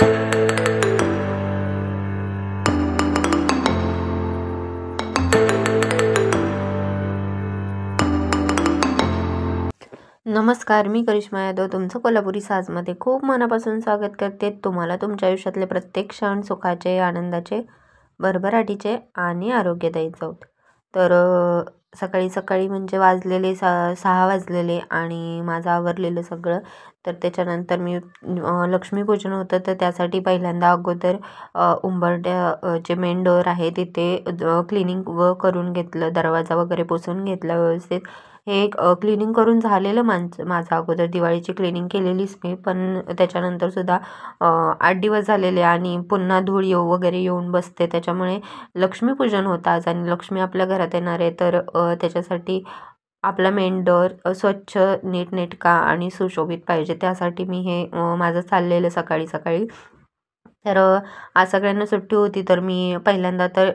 नमस्कार, मी करिश्मा यादव तुमचं कोल्हापुरी साजमध्ये खूप मनापासून स्वागत करते. तुम्हाला तुमच्या आयुष्यातले प्रत्येक क्षण सुखाचे, आनंदाचे, भरभराटीचे आणि आरोग्यदायी जाऊत. तर सकाळी सकाळी म्हणजे वाजलेले 6 वाजलेले आणि माझं आवरलेलं सगळं. तर त्याच्यानंतर मी लक्ष्मीपूजन होतं, तर त्यासाठी पहिल्यांदा अगोदर उंबरठ्या जे मेन डोअर आहे तिथे क्लिनिंग करून घेतलं, दरवाजा वगैरे पुसून घेतला व्यवस्थित. हे क्लिनिंग करून झालेलं माझं अगोदर दिवाळीची क्लिनिंग केलेलीच मी, पण त्याच्यानंतर सुद्धा 8 दिवस झालेले आणि पुन्हा धूळ येऊन बसते. त्याच्यामुळे लक्ष्मीपूजन होतं आज आणि लक्ष्मी आपल्या घरात येणार आहे, तर त्याच्यासाठी आपला मेन डोअर स्वच्छ, नीटनेटका आणि सुशोभित पाहिजे. त्यासाठी मी हे माझं चाललेलं सकाळी सकाळी. तर आज सगळ्यांना सुट्टी होती, तर मी पहिल्यांदा तर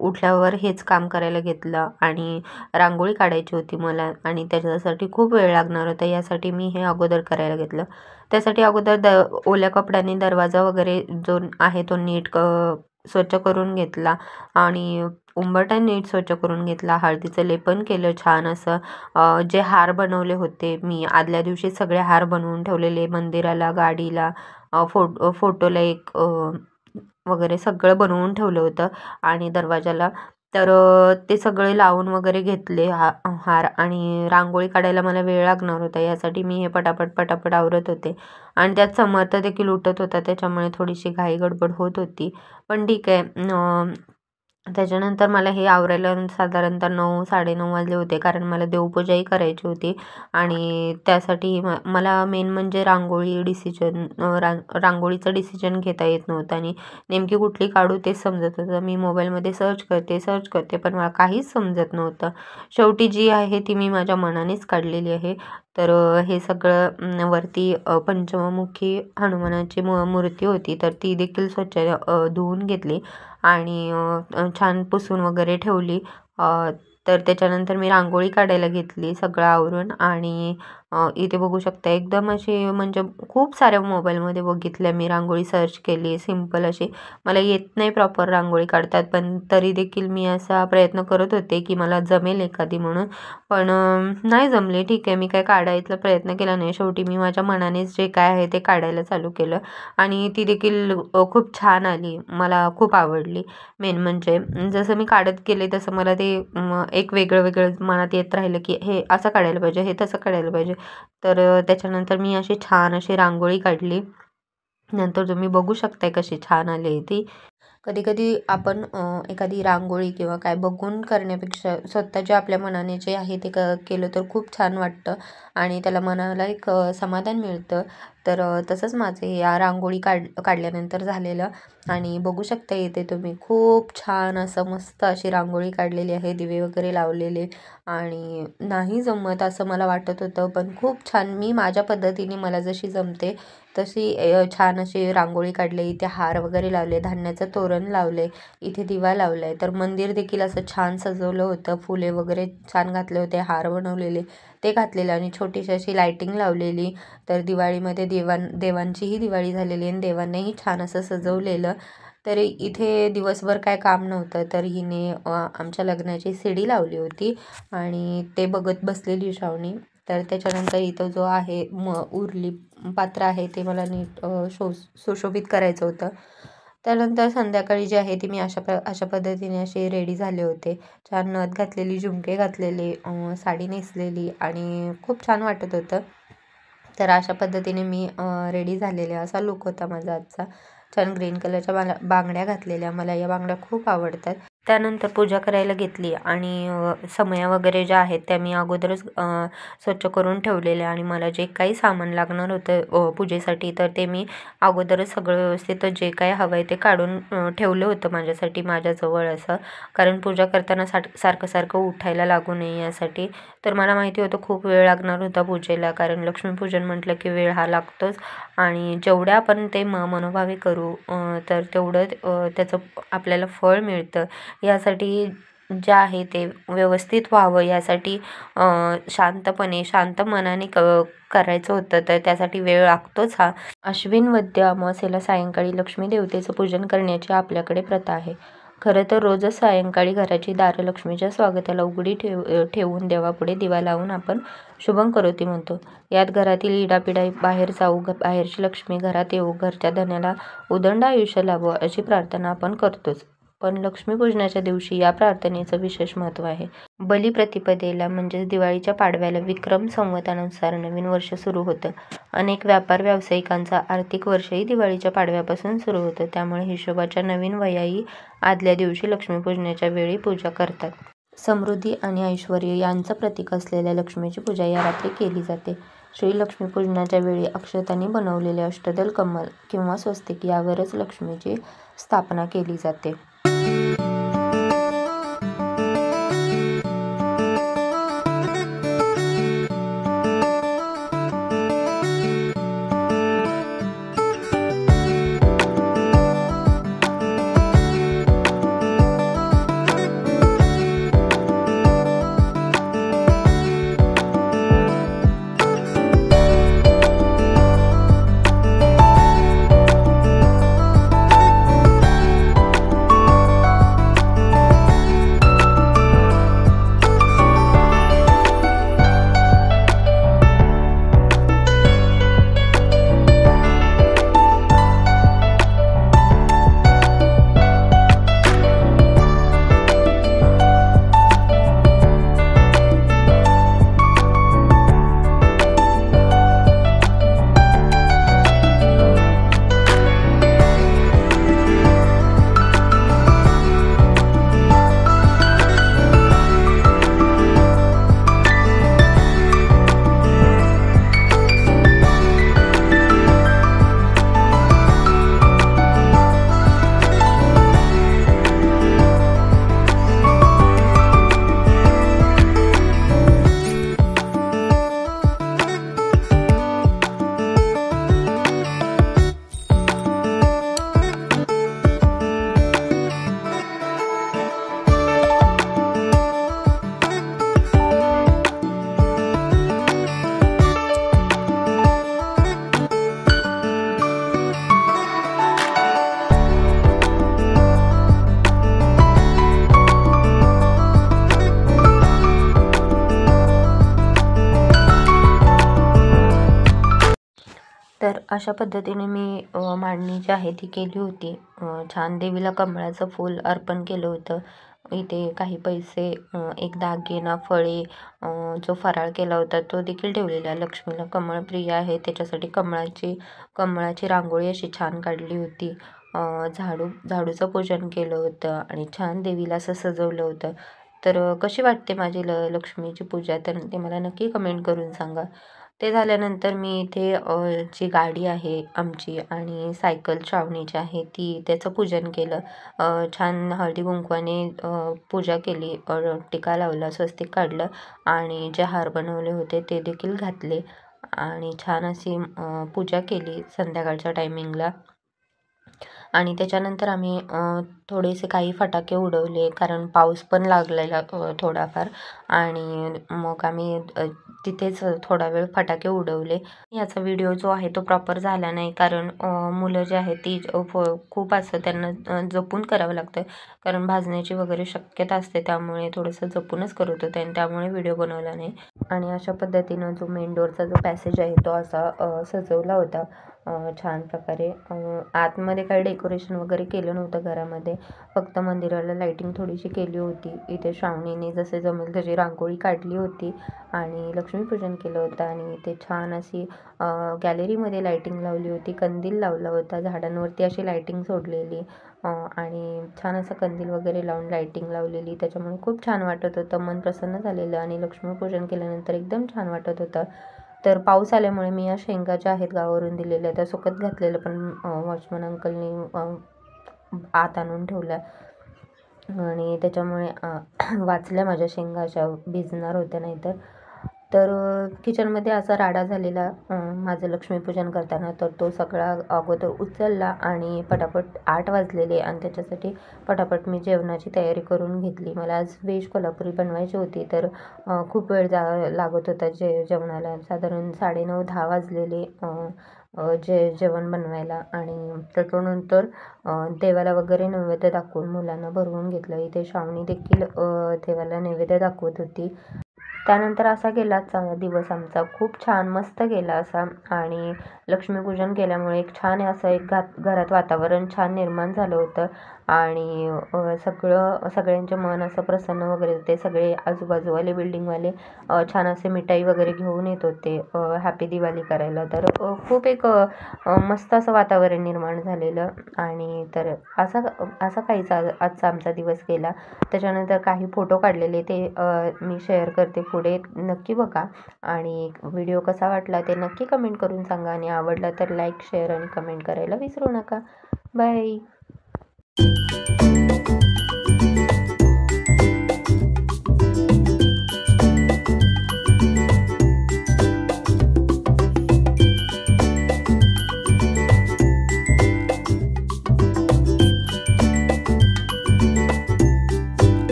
उठल्यावर हेच काम करायला घेतलं आणि रांगोळी काढायची होती मला आणि त्याच्यासाठी खूप वेळ लागणार होता. यासाठी मी हे अगोदर करायला घेतलं. त्यासाठी अगोदर ओल्या कपड्याने दरवाजा वगैरे जो आहे तो नीट स्वच्छ करून घेतला आणि उंबरठा नीट स्वच्छ करून घेतला. हळदीचं लेपन केलं छान असं. जे हार बनवले होते मी आदल्या दिवशी, सगळे हार बनवून ठेवलेले मंदिराला, गाडीला, फोटोला एक वगैरे सगळं बनवून ठेवलं होतं आणि दरवाजाला. तर ते सगळे लावून वगैरे घेतले हार आणि रांगोळी काढायला मला वेळ लागणार होता. यासाठी मी हे पटापट पटापट आवरत होते आणि त्यात समर्थ देखील उठत होता, त्याच्यामुळे थोडीशी घाई गडबड होत होती. पण ठीक आहे. त्याच्यानंतर मला हे आवरायला साधारणतः 9-9:30 वाजले होते, कारण मला देवपूजाही करायची होती आणि त्यासाठी मला मेन म्हणजे रांगोळीचं डिसिजन घेता येत नव्हतं आणि नेमकी कुठली काढू तेच समजत होतं. मी मोबाईलमध्ये सर्च करते पण मला काहीच समजत नव्हतं. शेवटी जी आहे ती मी माझ्या मनानेच काढलेली आहे. तर हे सगळं वरती पंचमुखी हनुमानाची मूर्ती होती, तर ती देखील स्वच्छ धुवून घेतली आणि छान पुसून वगैरे ठेवली. तर त्याच्यानंतर मी रांगोळी काढायला घेतली सगळं आवरून आणि इथे बघू शकता एकदम अशी म्हणजे खूप साऱ्या मोबाईलमध्ये बघितल्या मी, रांगोळी सर्च केली सिंपल अशी. मला येत नाही प्रॉपर रांगोळी काढतात, पण तरी देखील मी असा प्रयत्न करत होते की मला जमेल एखादी म्हणून. पण नाही जमले. ठीक आहे, मी काय काढायचा प्रयत्न केला नाही. शेवटी मी माझ्या मनानेच जे काय आहे ते काढायला चालू केलं आणि ती देखील खूप छान आली. मला खूप आवडली. मेन म्हणजे जसं मी काढत गेले तसं मला ते एक वेगळं वेगळं मनात येत राहिलं की हे असं काढायला पाहिजे, हे तसं काढायला पाहिजे. तर त्याच्यानंतर मी अशी छान अशी रांगोळी काढली. नंतर तुम्ही बघू शकताय कशी छान आली ती. कधी कधी आपण एखादी रांगोळी किंवा काय बघून करण्यापेक्षा स्वतःच्या आपल्या मनाने जे आहे ते केलं तर खूप छान वाटतं आणि त्याला मनाला एक समाधान मिळतं. तर तसंच माझे या रांगोळी काढल्यानंतर झालेलं आणि बघू शकता इथे तुम्ही खूप छान असं मस्त अशी रांगोळी काढलेली आहे. दिवे वगैरे लावलेले आणि नाही जमत असं मला वाटत होतं, पण खूप छान मी माझ्या पद्धतीने मला जशी जमते तशी छान अशी रांगोळी काढली. इथे हार वगैरे लावले, धान्याचं तोरण लावले, इथे दिवा लावलाय. तर मंदिर देखील असं छान सजवलं होतं, फुले वगैरे छान घातले होते, हार बनवलेले ते घातलेलं आणि छोटीशी अशी लायटिंग लावलेली. तर दिवाळीमध्ये देवांचीही दिवाळी झालेली आणि देवांनाही छान असं सजवलेलं. तर इथे दिवसभर काय काम नव्हतं, तर हिने आमच्या लग्नाची सीडी लावली होती आणि ते बघत बसलेली श्रावणी. तर त्याच्यानंतर इथं जो आहे उरली पात्र आहे ते मला नीट सुशोभित करायचं होतं. त्यानंतर संध्याकाळी जी आहे ती मी अशा पद्धतीने असे रेडी झाले होते. छान नथ घातलेली, झुमके घातलेले, साडी नेसलेली आणि खूप छान वाटत होतं. तर अशा पद्धतीने मी रेडी झालेले, असा लुक होता माझा आजचा. छान ग्रीन कलरच्या बांगड्या घातलेल्या, मला या बांगड्या खूप आवडतात. त्यानंतर पूजा करायला घेतली आणि समया वगैरे ज्या आहेत त्या मी अगोदरच स्वच्छ करून ठेवलेल्या आणि मला जे काही सामान लागणार होतं पूजेसाठी तर ते मी अगोदरच सगळं व्यवस्थित जे काय हवं आहे ते काढून ठेवलं होतं माझ्यासाठी माझ्याजवळ असं. कारण पूजा करताना सारखं सारखं उठायला लागू नये यासाठी. तर मला माहिती होतं खूप वेळ लागणार होता पूजेला, कारण लक्ष्मीपूजन म्हटलं की वेळ हा लागतोच आणि जेवढ्या आपण ते मनोभावे करू तर तेवढं त्याचं आपल्याला फळ मिळतं. यासाठी जे आहे ते व्यवस्थित व्हावं यासाठी शांतपणे शांत मनाने करायचं होतं, तर त्यासाठी वेळ लागतोच हा. अश्विन वद्य अमावास्येला सायंकाळी लक्ष्मी देवतेचं पूजन करण्याची आपल्याकडे प्रथा आहे. खरं तर रोजच सायंकाळी घराची दारं लक्ष्मीच्या स्वागताला उघडी ठेवून देवापुढे दिवा लावून आपण शुभं करोती म्हणतो. यात घरातील इडापिडा बाहेर जाऊ, बाहेरची लक्ष्मी घरात येऊ, घरच्या धनाला उदंड आयुष्य लाभो अशी प्रार्थना आपण करतोच. पण लक्ष्मीपूजनाच्या दिवशी या प्रार्थनेचं विशेष महत्त्व आहे. बलिप्रतिपदेला म्हणजेच दिवाळीच्या पाडव्याला विक्रम संवतानुसार नवीन वर्ष सुरू होतं. अनेक व्यापार व्यावसायिकांचा आर्थिक वर्षही दिवाळीच्या पाडव्यापासून सुरू होतं. त्यामुळे हिशोबाच्या नवीन वह्याही आदल्या दिवशी लक्ष्मीपूजनाच्या वेळी पूजा करतात. समृद्धी आणि ऐश्वर्य यांचं प्रतीक असलेल्या लक्ष्मीची पूजा या रात्री केली जाते. श्री लक्ष्मीपूजनाच्या वेळी अक्षतांनी बनवलेले अष्टदल कमल किंवा स्वस्तिक यावरच लक्ष्मीची स्थापना केली जाते. तर अशा पद्धतीने मी मांडणी जी आहे ती केली होती. छान देवीला कमळाचं फूल अर्पण केलं होतं. इथे काही पैसे, एक दागिना, फळे, जो फराळ केला होता तो देखील ठेवलेला. लक्ष्मीला कमळ प्रिय आहे त्याच्यासाठी कमळाची रांगोळी अशी छान काढली होती. झाडूचं पूजन केलं होतं आणि छान देवीला असं सजवलं होतं. तर कशी वाटते माझी लक्ष्मीची पूजा, तर ते मला नक्की कमेंट करून सांगा. ते झाल्यानंतर मी इथे जी गाडी आहे आमची आणि सायकल श्रावणीची आहे त्याचं पूजन केलं. छान हळदी कुंकवाने पूजा केली, टिका लावला, स्वस्तिक काढलं आणि जे हार बनवले होते ते देखील घातले आणि छान अशी पूजा केली संध्याकाळच्या टायमिंगला. आणि त्याच्यानंतर आम्ही थोडेसे काही फटाके उडवले, कारण पाऊस पण लागलेला थोडाफार. आणि मग आम्ही तिथेच थोडा वेळ फटाके उडवले. याचा व्हिडिओ जो आहे तो प्रॉपर झाला नाही, कारण मुलं जे आहेत ती खूप असं त्यांना जपून करावं लागतं, कारण भाजण्याची वगैरे शक्यता असते. त्यामुळे थोडंसं जपूनच करत होते आणि त्यामुळे व्हिडिओ बनवला नाही. आणि अशा पद्धतीनं जो मेन डोअरचा जो पॅसेज आहे तो असा सजवला होता छान प्रकारे. आतमध्ये काही डेकोरेशन वगैरे केलं नव्हतं घरामध्ये, फक्त मंदिराला लाईटिंग थोडीशी केली होती. इथे श्रावणीने जसे जमेल तशी रांगोळी काढली होती आणि लक्ष्मीपूजन केलं होतं. आणि इथे छान अशी गॅलरीमध्ये लाईटिंग लावली होती, कंदील लावला होता, झाडांवरती अशी लाईटिंग सोडलेली आणि छान असं कंदील वगैरे लावून लाईटिंग लावलेली. त्याच्यामुळे खूप छान वाटत होतं, मन प्रसन्न झालेलं आणि लक्ष्मीपूजन केल्यानंतर एकदम छान वाटत होतं. तर पाऊस आल्यामुळे मी या शेंगा ज्या आहेत गावावरून दिलेल्या त्या सुकत घातलेलं, पण वॉचमन अंकलनी आत आणून ठेवल्या आणि त्याच्यामुळे वाचल्या माझ्या शेंगा, अशा भिजणार होत्या नाहीतर. तर किचनमध्ये असा राडा झालेला माझं लक्ष्मीपूजन करताना, तर तो सगळा अगोदर उचलला आणि पटापट 8 वाजलेले आणि त्याच्यासाठी पटापट मी जेवणाची तयारी करून घेतली. मला आज व्हेज कोल्हापुरी बनवायची होती, तर खूप वेळ लागत होता जेवणाला. साधारण 9:30-10 वाजलेले जेवण बनवायला. आणि त्याच्यानंतर देवाला वगैरे नैवेद्य दाखवून मुलांना भरवून घेतलं. इथे श्रावणी देखील देवाला नैवेद्य दाखवत होती. त्यानंतर असा गेला दिवस आमचा. खूप छान मस्त गेला असा. आणि लक्ष्मीपूजन केल्यामुळे एक छान असं एक घरात वातावरण छान निर्माण झालं होतं. आणि सगळ्यांचे मन असं प्रसन्न वगैरे होते. सगळे आजूबाजूवाले बिल्डिंगवाले छान असे मिठाई वगैरे घेऊन येत होते हॅपी दिवाळी करायला. तर खूप एक मस्त असं वातावरण निर्माण झालेलं. आणि तर असा काहीच आजचा आमचा दिवस गेला. त्याच्यानंतर काही फोटो काढलेले ते मी शेअर करते पुढे, नक्की बघा. आणि व्हिडिओ कसा वाटला ते नक्की कमेंट करून सांगा. आणि आवडला तर लाईक, शेअर आणि कमेंट करायला विसरू नका. बाय.